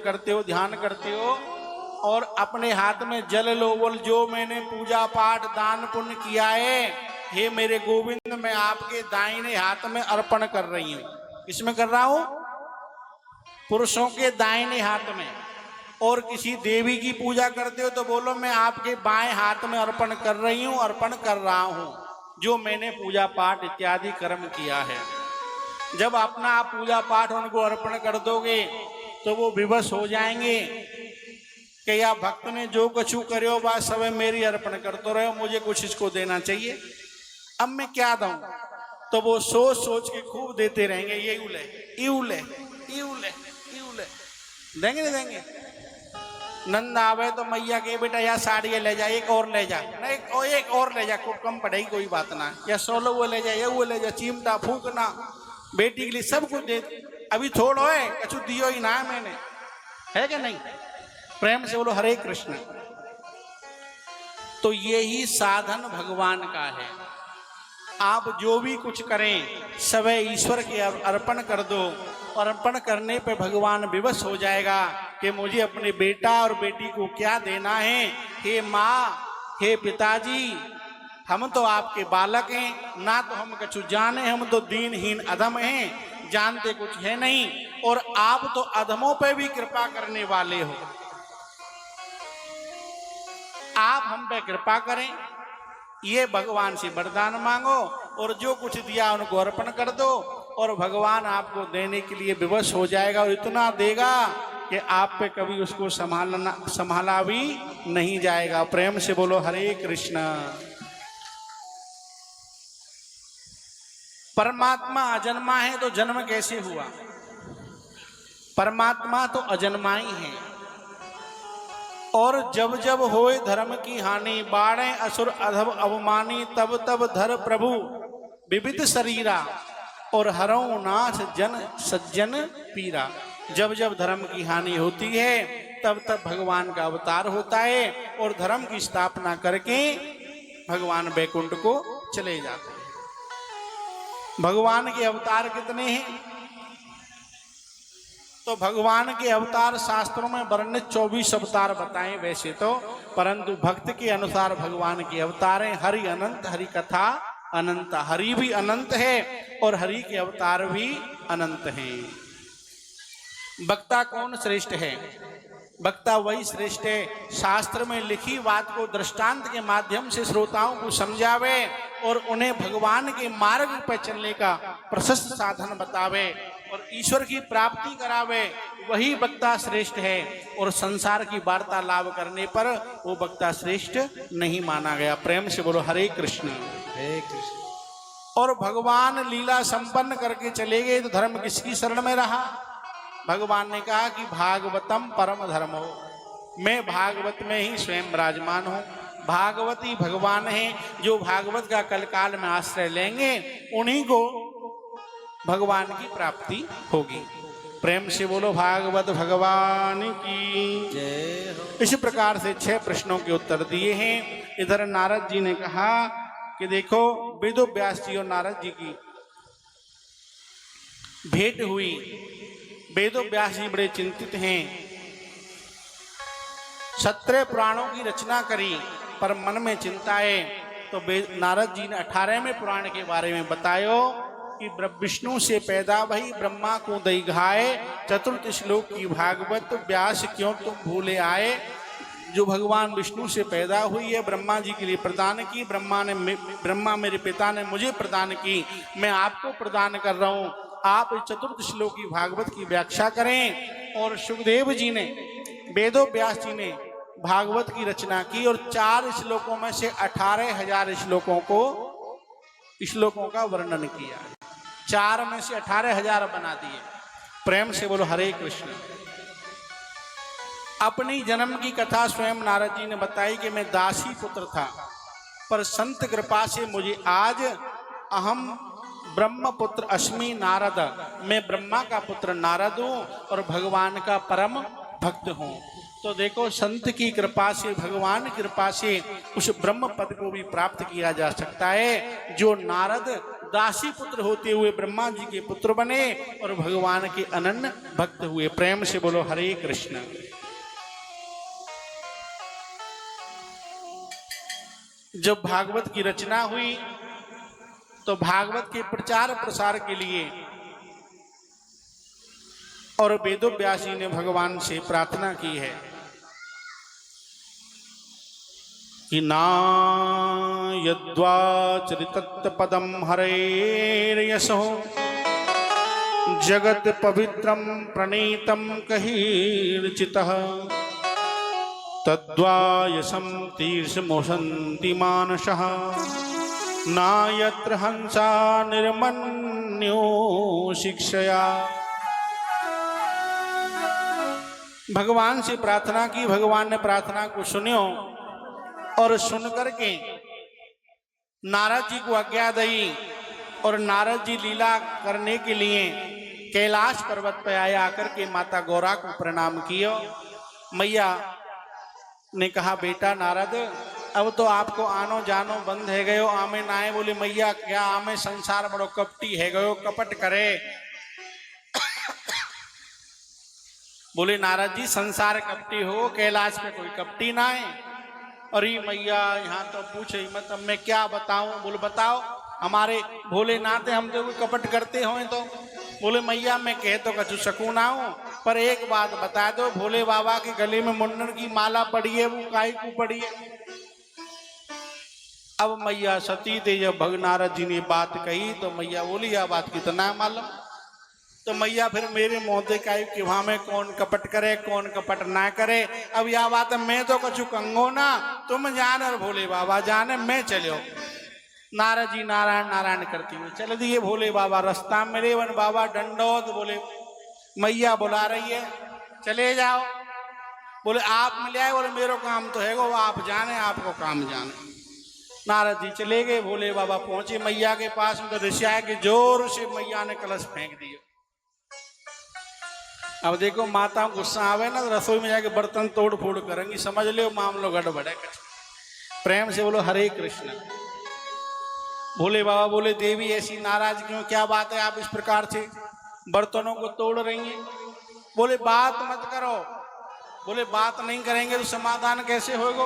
करते हो, ध्यान करते हो और अपने हाथ में जल लो, बोल जो मैंने पूजा पाठ दान पुण्य किया है, हे मेरे गोविंद, मैं आपके दाहिने हाथ में अर्पण कर रही हूं। किसमें कर रहा हूं? पुरुषों के दाहिने हाथ में। और किसी देवी की पूजा करते हो तो बोलो मैं आपके बाएं हाथ में अर्पण कर रही हूं, अर्पण कर रहा हूं जो मैंने पूजा पाठ इत्यादि कर्म किया है। जब अपना आप पूजा पाठ उनको अर्पण कर दोगे तो वो विवश हो जाएंगे कि या भक्त ने जो कछु करो बात सब मेरी अर्पण करते रहो, मुझे कुछ इसको देना चाहिए, अब मैं क्या दूं? तो वो सोच सोच के खूब देते रहेंगे, ये उले यूले यूले यूले, देंगे नहीं देंगे? नंद आवे तो मैया के बेटा या साड़ी ले जा, एक और ले जा, नहीं एक और ले जा, खूब कम पड़ेगी कोई बात ना, या 16 वो ले जा, ये वो ले जा, चिमटा फूकना बेटी के लिए सब कुछ दे। अभी थोड़ा है कछु दियो ही ना मैंने, है कि नहीं? प्रेम से बोलो हरे कृष्ण। तो यही साधन भगवान का है। आप जो भी कुछ करें सब ईश्वर के अर्पण कर दो, और अर्पण करने पे भगवान विवश हो जाएगा कि मुझे अपने बेटा और बेटी को क्या देना है। हे माँ, हे पिताजी, हम तो आपके बालक हैं, ना तो हम कछु जाने, हम तो दीनहीन अधम हैं, जानते कुछ है नहीं, और आप तो अधमों पे भी कृपा करने वाले हो। आप हम पे कृपा करें, ये भगवान से वरदान मांगो और जो कुछ दिया उनको अर्पण कर दो, और भगवान आपको देने के लिए विवश हो जाएगा और इतना देगा कि आप पे कभी उसको संभाला भी नहीं जाएगा। प्रेम से बोलो हरे कृष्ण। परमात्मा अजन्मा है तो जन्म कैसे हुआ? परमात्मा तो अजन्मा ही है। और जब जब होए धर्म की हानि, बाढ़े असुर अधम अवमानी, तब तब धर प्रभु विविध शरीरा, और हरौ नाथ जन सज्जन पीरा। जब जब धर्म की हानि होती है तब तब भगवान का अवतार होता है, और धर्म की स्थापना करके भगवान वैकुंठ को चले जाते हैं। भगवान के अवतार कितने हैं? तो भगवान के अवतार शास्त्रों में वर्णित 24 अवतार बताएं वैसे तो, परंतु भक्त के अनुसार भगवान के अवतार हैं हरि अनंत, हरि कथा अनंत। हरि भी अनंत है और हरि के अवतार भी अनंत हैं। वक्ता कौन श्रेष्ठ है? वक्ता वही श्रेष्ठ है शास्त्र में लिखी बात को दृष्टांत के माध्यम से श्रोताओं को समझावे और उन्हें भगवान के मार्ग पर चलने का प्रशस्त साधन बतावे और ईश्वर की प्राप्ति करावे, वही वक्ता श्रेष्ठ है। और संसार की वार्तालाप करने पर वो वक्ता श्रेष्ठ नहीं माना गया। प्रेम से बोलो हरे कृष्ण। हरे कृष्ण। और भगवान लीला संपन्न करके चले गए तो धर्म किसकी शरण में रहा? भगवान ने कहा कि भागवतम परम धर्म हो, मैं भागवत में ही स्वयं विराजमान हूँ। भागवती भगवान है, जो भागवत का कलकाल में आश्रय लेंगे उन्हीं को भगवान की प्राप्ति होगी। प्रेम से बोलो भागवत भगवान की जय हो। इसी प्रकार से 6 प्रश्नों के उत्तर दिए हैं। इधर नारद जी ने कहा कि देखो वेदो व्यास जी और नारद जी की भेंट हुई। वेदो व्यास जी बड़े चिंतित हैं, 17 पुराणों की रचना करी पर मन में चिंता है। तो नारद जी ने 18वें पुराण के बारे में बतायो कि विष्णु से पैदा वही ब्रह्मा को दई घाए, चतुर्थ श्लोक की भागवत व्यास क्यों तुम भूले आए। जो भगवान विष्णु से पैदा हुई है ब्रह्मा जी के लिए प्रदान की, ब्रह्मा मेरे पिता ने मुझे प्रदान की, मैं आपको प्रदान कर रहा हूँ। आप चतुर्थ श्लोक की भागवत की व्याख्या करें। और सुखदेव जी ने, वेदो व्यास जी ने भागवत की रचना की और 4 श्लोकों में से 18,000 श्लोकों का वर्णन किया। 4 में से 18,000 बना दिए। प्रेम से बोलो हरे कृष्ण। अपनी जन्म की कथा स्वयं नारद जी ने बताई कि मैं दासी पुत्र था, पर संत कृपा से मुझे आज अहम ब्रह्म पुत्र अस्मि नारद, मैं ब्रह्मा का पुत्र नारद हूँ और भगवान का परम भक्त हूँ। तो देखो संत की कृपा से, भगवान की कृपा से उस ब्रह्म पद को भी प्राप्त किया जा सकता है जो नारद दासी पुत्र होते हुए ब्रह्मा जी के पुत्र बने और भगवान के अनन्य भक्त हुए। प्रेम से बोलो हरे कृष्ण। जब भागवत की रचना हुई तो भागवत के प्रचार प्रसार के लिए और वेदव्यास जी ने भगवान से प्रार्थना की है कि ना यद्वा चरितत् पदम हरेर्यसो जगत पवित्रम प्रणीतम कहीर्चितः तद्वा यशं तीर्षमोषन्ति मानसः ना यत्र हंसा निर्मन्यो शिक्षया। भगवान से प्रार्थना की, भगवान ने प्रार्थना को सुनियो और सुन करके नारद जी को आज्ञा दी और नारद जी लीला करने के लिए कैलाश पर्वत पर आए। आकर के माता गौरा को प्रणाम किया। मैया ने कहा बेटा नारद अब तो आपको आनो जानो बंद है गयो, आमे नाए। बोले मैया क्या आमे संसार बड़ो कपटी है गयो, कपट करे। बोले नारद जी संसार कपटी हो, कैलाश में कोई कपटी ना है। अरे मैया यहाँ तो पूछे मत, अब मैं क्या बताऊं। बोले बताओ। हमारे भोलेनाथ हम तो कपट करते हो तो। बोले मैया मैं कह तो कछु सकूं ना हूं, पर एक बात बता दो, भोले बाबा के गले में मुंडन की माला पड़ी है, वो काहे को पड़ी है। अब मैया सती थे, जब भग नारद जी ने बात कही तो मैया बोली यह बात कितना मालूम। तो मैया फिर मेरे मोहते का कि वहां में कौन कपट करे कौन कपट ना करे। अब यह बात मैं तो कछु कंगो ना, तुम जान और भोले बाबा जाने, मैं चलो। नारद जी नारायण नारायण करती हुई चल दिए। भोले बाबा रास्ता में रेवन बाबा डंडौत। बोले मैया बुला रही है चले जाओ। बोले आप मिले आए। बोले मेरो काम तो है वो आप जाने, आपको काम जाने। नारद जी चले गए। भोले बाबा पहुंचे मैया के पास में तो ऋषिया के जोर से मैया ने कलश फेंक दिया। अब देखो माता गुस्सा आवे ना तो रसोई में जाके बर्तन तोड़ फोड़ करेंगी, समझ लो मामलो गड़बड़ है। प्रेम से बोलो हरे कृष्ण। भोले बाबा बोले देवी ऐसी नाराज क्यों, क्या बात है आप इस प्रकार से बर्तनों को तोड़ रही हैं। बोले बात मत करो। बोले बात नहीं करेंगे तो समाधान कैसे होगा।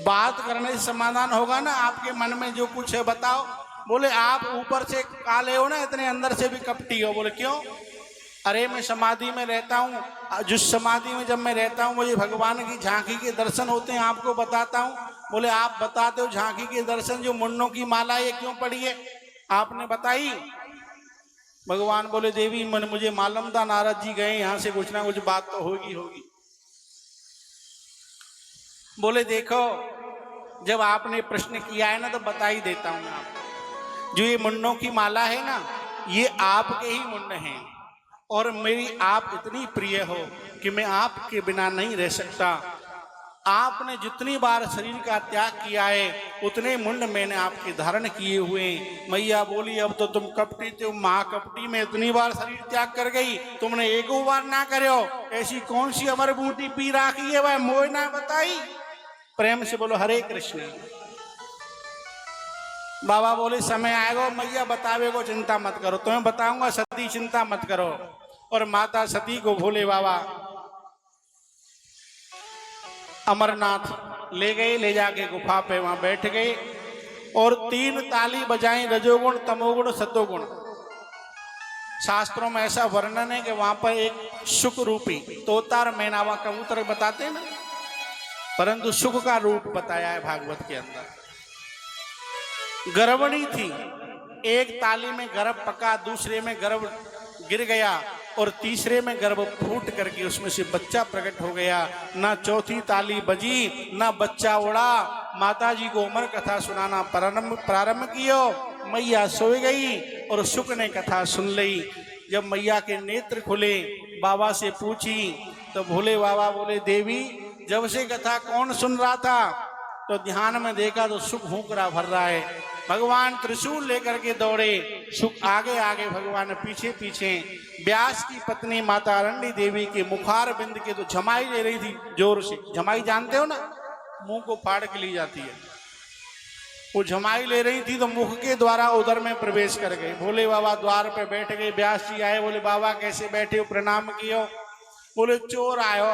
बात करने से समाधान होगा ना, आपके मन में जो कुछ है बताओ। बोले आप ऊपर से काले हो ना, इतने अंदर से भी कपटी हो। बोले क्यों। अरे मैं समाधि में रहता हूँ, जिस समाधि में जब मैं रहता हूँ मुझे भगवान की झांकी के दर्शन होते हैं, आपको बताता हूँ। बोले आप बताते हो झांकी के दर्शन, जो मुन्नों की माला ये क्यों पड़ी है आपने बताई। भगवान बोले देवी मन मुझे मालूम था नारद जी गए यहाँ से, कुछ ना कुछ बात तो होगी होगी। बोले देखो जब आपने प्रश्न किया है ना तो बता ही देता हूं मैं आपको। जो ये मुन्नों की माला है ना, ये आपके ही मुन्न हैं और मेरी आप इतनी प्रिय हो कि मैं आपके बिना नहीं रह सकता। आपने जितनी बार शरीर का त्याग किया है उतने मुंड मैंने आपके धारण किए हुए। मैया बोली अब तो तुम कपटी थे, महाकपटी में इतनी बार शरीर त्याग कर गई, तुमने एक बार ना करो। ऐसी कौन सी अमर बूटी पी राखी है वह मोह ना बताई। प्रेम से बोलो हरे कृष्ण। बाबा बोले समय आएगा मैया बतावे को चिंता मत करो, तुम्हें बताऊंगा सती चिंता मत करो। और माता सती को भोले बाबा अमरनाथ ले गए, ले जाके गुफा पे वहां बैठ गए और 3 ताली बजाई, रजोगुण तमोगुण सतोगुण। शास्त्रों में ऐसा वर्णन है कि वहां पर एक सुख रूपी तोता और मैना व कबूतर बताते हैं ना, परंतु सुख का रूप बताया है भागवत के अंदर। गर्भणी थी, एक ताली में गर्भ पका, दूसरे में गर्भ गिर गया और तीसरे में गर्भ फूट करके उसमें से बच्चा प्रकट हो गया। ना चौथी ताली बजी ना बच्चा उड़ा। माता जी को उमर कथा सुनाना प्रारंभ किया। मैया सो गई और सुख ने कथा सुन ली। जब मैया के नेत्र खुले बाबा से पूछी तो भोले बाबा बोले देवी जब से कथा कौन सुन रहा था, तो ध्यान में देखा तो सुख हुंकरा भर रहा है। भगवान त्रिशूल लेकर के दौड़े, सुख आगे आगे भगवान पीछे पीछे। व्यास की पत्नी माता अरण्य देवी के मुखार बिंद के तो झमाई ले रही थी जोर से। झमाई जानते हो ना, मुंह को फाड़ के ली जाती है। वो जमाई ले रही थी तो मुख के द्वारा उधर में प्रवेश कर गई। भोले बाबा द्वार पे बैठ गए। व्यास जी आए, बोले बाबा कैसे बैठे हो, प्रणाम कियो। बोले चोर आयो